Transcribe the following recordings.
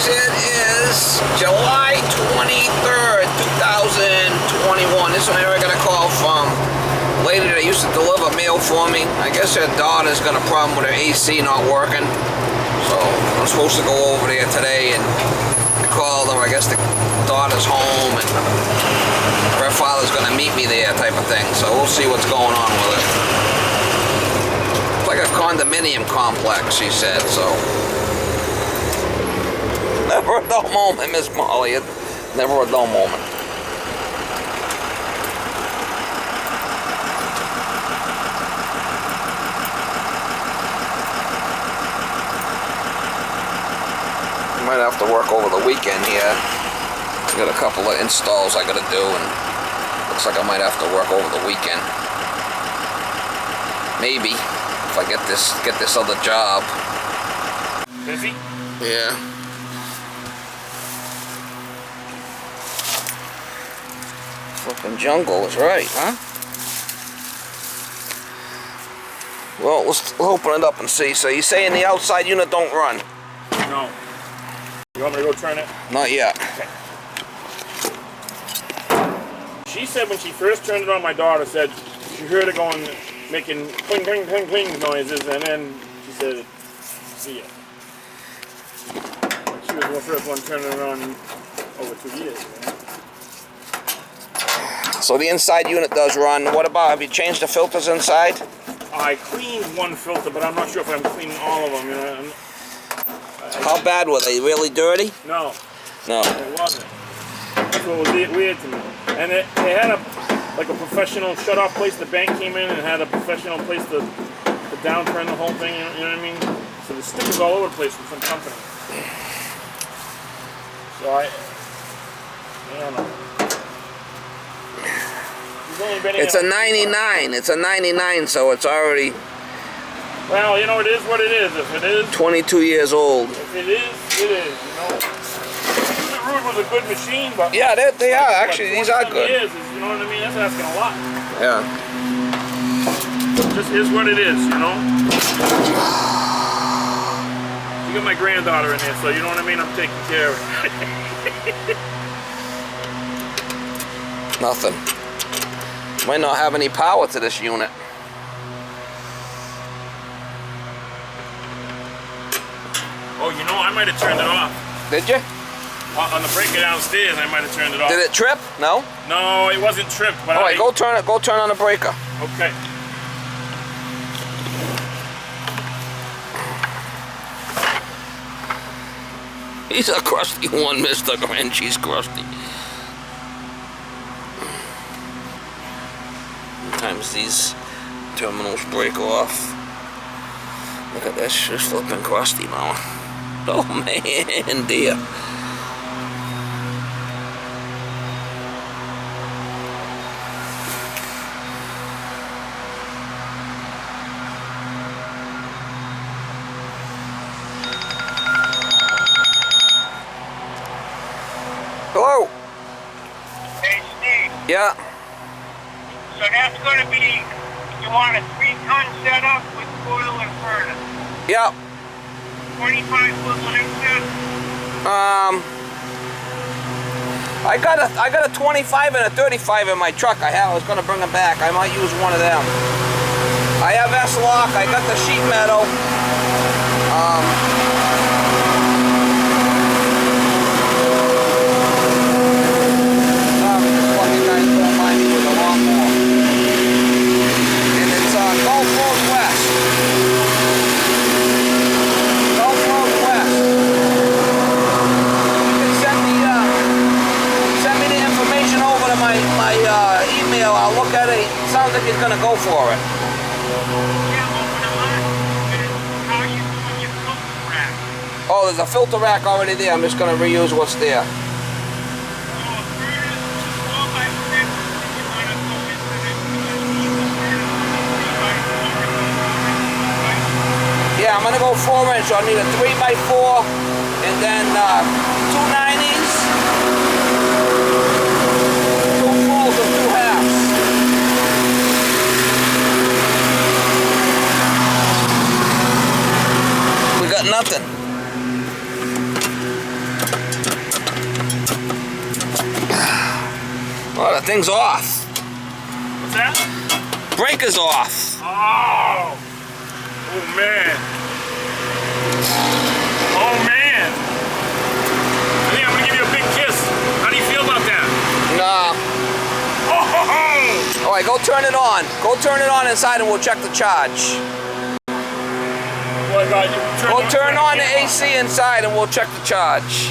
guys, it is July 23rd, 2021. This one here I got a call from a lady that used to deliver mail for me. I guess her daughter's got a problem with her AC not working. So I'm supposed to go over there today, and I called her. I guess the daughter's home and her father's going to meet me there type of thing. So we'll see what's going on with it. It's like a condominium complex, she said, so. Never a dull moment, Miss Molly. Never a dull moment. Might have to work over the weekend here. I got a couple of installs I gotta do, and looks like I might have to work over the weekend. Maybe if I get this other job. Busy? Yeah. Flipping jungle is right, huh? Well, let's open it up and see. So you saying the outside unit don't run? No. You want me to go turn it? Not yet. Okay. She said when she first turned it on, my daughter said she heard it going, making cling, cling, cling, cling noises, and then she said, see it. She was the first one turning it on over 2 years. You know? So the inside unit does run. What about, have you changed the filters inside? I cleaned one filter, but I'm not sure if I'm cleaning all of them. You know. How bad were they? Really dirty? No. No. It wasn't. That's what was weird to me. And they had a professional shut-off place. The bank came in and had a professional place to downturn the whole thing. You know what I mean? So the stickers all over the place from some company. So I don't know. It's a 99. It's a 99, so it's already. Well, you know, it is what it is. If it is 22 years old. If it is, it is. You know. The Root was a good machine, but yeah, they are actually. These are good. Years is, you know what I mean? That's asking a lot. Yeah. This is what it is, you know. You got my granddaughter in there, so you know what I mean. I'm taking care of her. Nothing. Might not have any power to this unit. Oh, you know, I might have turned it off. Did you? On the breaker downstairs, I might have turned it off. Did it trip? No? No, it wasn't tripped. But all right, go turn it. Go turn on the breaker. Okay. He's a crusty one, Mr. Grinch. He's crusty. Sometimes these terminals break off. Look at this, just flipping crusty, mama. Oh man, dear. Hello? Hey, Steve. Yeah. So that's going to be, you want a 3-ton setup with coil and furnace. Yeah. 25-foot length set. I got a 25 and a 35 in my truck. I was going to bring them back. I might use one of them. I have S-lock. I got the sheet metal. Fucking guys don't mind me with a lawnmower. And it's Gulf Road West. Gulf Road West. You can send me the information over to my email. I'll look at it. Sounds like he's gonna go for it. Yeah, open them up. And how are you doing your filter rack? Oh, there's a filter rack already there. I'm just gonna reuse what's there. So a furnace, 12 by 6, you want to go into this, because you need the furnace 3 by 4, right? Yeah, I'm gonna go 4-inch. So I need a 3x4 and then 2 90s, 2 fulls and 2 halves. We got nothing. thing's off. What's that? Breaker's off. Oh! Oh, man. Oh, man. I think I'm going to give you a big kiss. How do you feel about that? Nah. Oh, ho, ho. All right, go turn it on. Go turn it on inside and we'll check the charge. What about you? Go turn on the AC inside and we'll check the charge.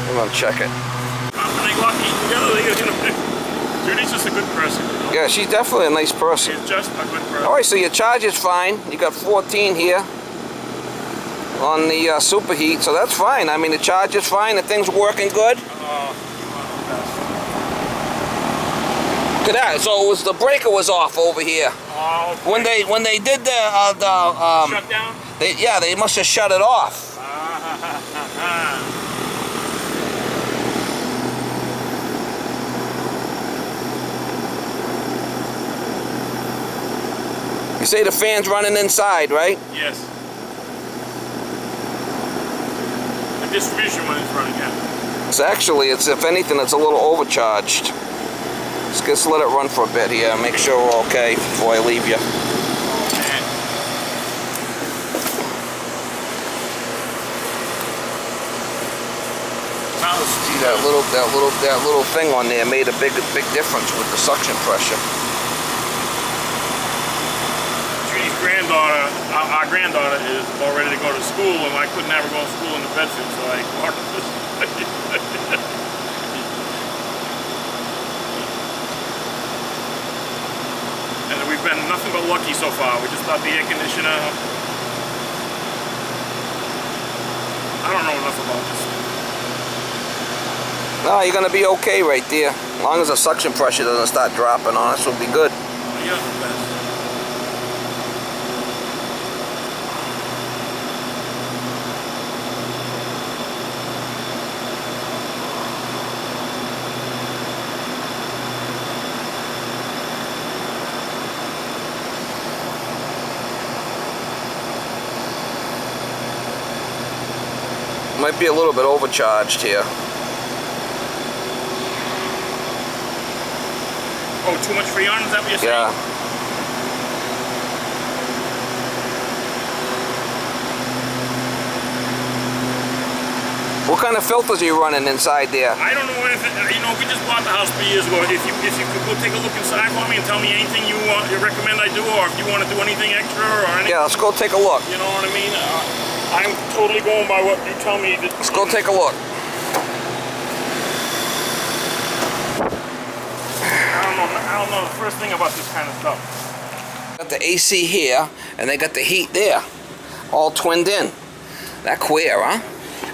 I'm gonna check it. They lucky together. Judy's just a good person. Yeah, she's definitely a nice person. She's just a good person. All right, so your charge is fine. You got 14 here on the superheat, so that's fine. I mean, the charge is fine. The thing's working good. Look at that. So it was the breaker was off over here. Oh, okay. When they did the shutdown. They must have shut it off. You say the fan's running inside, right? Yes. The distribution one is running, yeah. It's actually, if anything, it's a little overcharged. Just let it run for a bit here. Make sure we're okay before I leave you. Man. See that little thing on there made a big difference with the suction pressure. Judy's granddaughter, our granddaughter, is about ready to go to school, and I couldn't have her go to school in the Bedford, so I parked this. And we've been nothing but lucky so far. We just thought the air conditioner. I don't know enough about this. No, you're gonna be okay right there. As long as the suction pressure doesn't start dropping on us, we'll be good. Yeah, the best. Might be a little bit overcharged here. Oh, too much Freon? Is that what you're saying? Yeah. What kind of filters are you running inside there? I don't know anything. You know, we just bought the house 3 years ago. If you could go take a look inside for me and tell me anything you recommend I do, or if you want to do anything extra or anything. Yeah, let's go take a look. You know what I mean? I'm totally going by what you tell me. Let's go take a look. I don't know the first thing about this kind of stuff. Got the AC here, and they got the heat there, all twinned in. That queer, huh?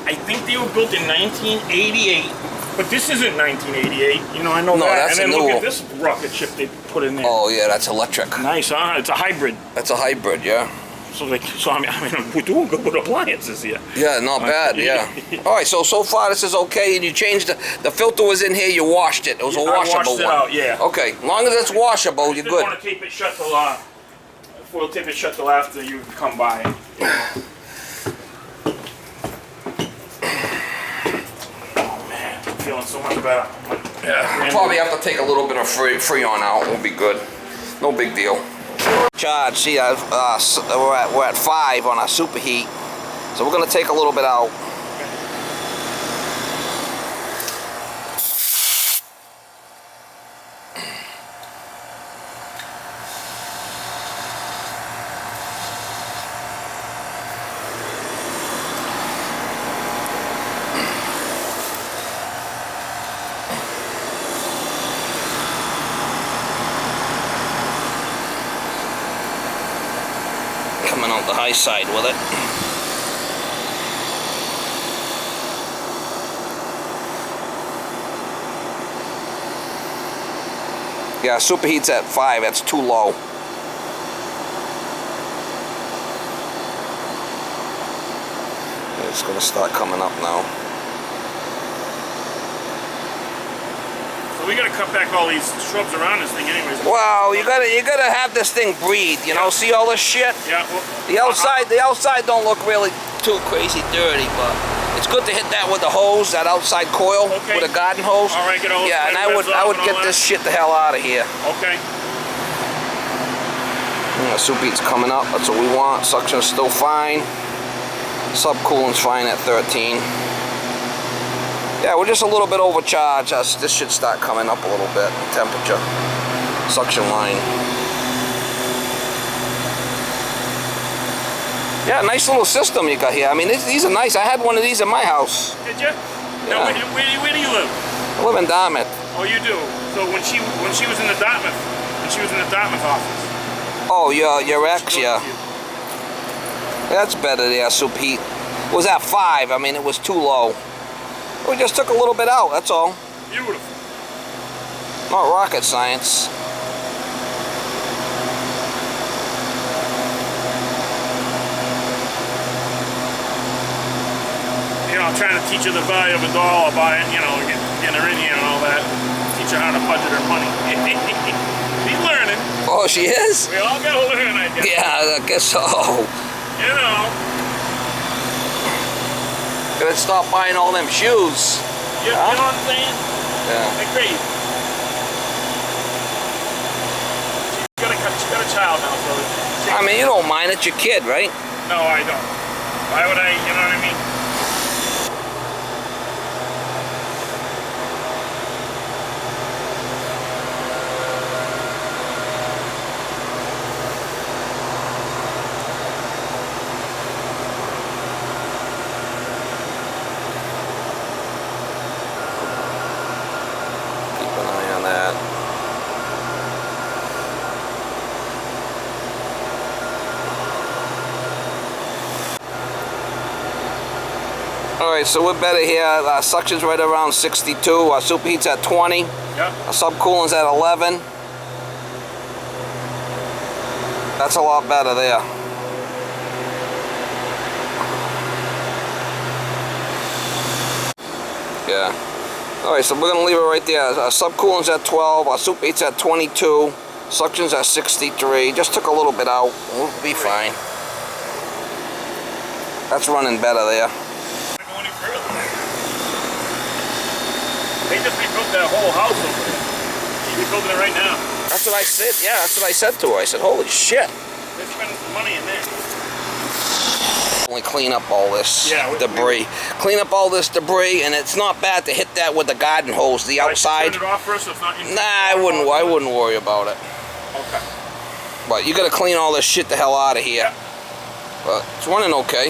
I think they were built in 1988, but this isn't 1988. You know, I know No, that. that's and then a new look one. at this rocket ship they put in there. Oh yeah, that's electric. Nice, huh? It's a hybrid. That's a hybrid, yeah. So I mean, we're doing good with appliances here. Yeah, not bad, yeah. All right, so far this is okay, and you changed the filter was in here, you washed it. It was a washable I washed it one. out, yeah. Okay, as long as it's washable, you're Didn't good. want to tape it shut till we'll tape it shut till after you come by. Oh man, I'm feeling so much better. Yeah. Probably have to take a little bit of Freon out. We'll be good. No big deal. Charge. See, we're at 5 on our superheat, so we're gonna take a little bit out. Coming out the high side with it. Yeah, superheat's at 5, that's too low. It's gonna start coming up now. So we gotta cut back all these shrubs around this thing anyways. Well, you gotta have this thing breathe, you know, see all this shit? Yeah, well, The outside don't look really too crazy dirty, but It's good to hit that with the hose, that outside coil, Okay. with a garden hose. All right, get all Yeah, and I would get this shit the hell out of here. Okay. Yeah, soup heat's coming up. That's what we want. Suction's still fine. Subcooling's fine at 13. Yeah, we're just a little bit overcharged. This should start coming up a little bit. Temperature. Suction line. Yeah, nice little system you got here. I mean, these are nice. I had one of these in my house. Did you? Yeah. Now, where do you live? I live in Dartmouth. Oh, you do. So when she was in the Dartmouth office. Oh, your ex, yeah. That's better there, soup heat. It was at 5. I mean, it was too low. We just took a little bit out, that's all. Beautiful. Not rocket science. You know, I'm trying to teach her the value of a dollar by, you know, getting her in here and all that. Teach her how to budget her money. She's learning. Oh, she is? We all gotta learn, I guess. Yeah, I guess so. You know. Gotta stop buying all them shoes. You know what I'm saying? Yeah. Like crazy. She's got a child now, so... I mean, you don't mind. It's your kid, right? No, I don't. Why would I, you know what I mean? Keep an eye on that. Alright, so we're better here. Our suction's right around 62. Our soup heat's at 20. Yep. Our subcooling's at 11. That's a lot better there. Yeah. Alright, so we're going to leave it right there. Our subcooling's at 12. Our soup heat's at 22. Suction's at 63. Just took a little bit out. We'll be fine. That's running better there. Go any further. They just rebuilt that whole house over there. She's rebuilding it right now. That's what I said. Yeah, that's what I said to her. I said, holy shit. They're spending some money in there. Only clean up all this Yeah, debris. Clean up all this debris, and it's not bad to hit that with the garden hose, the outside. Turn it off first, so it's not in. Nah, I wouldn't worry about it. Okay. But you gotta clean all this shit the hell out of here. Yeah. But it's running okay.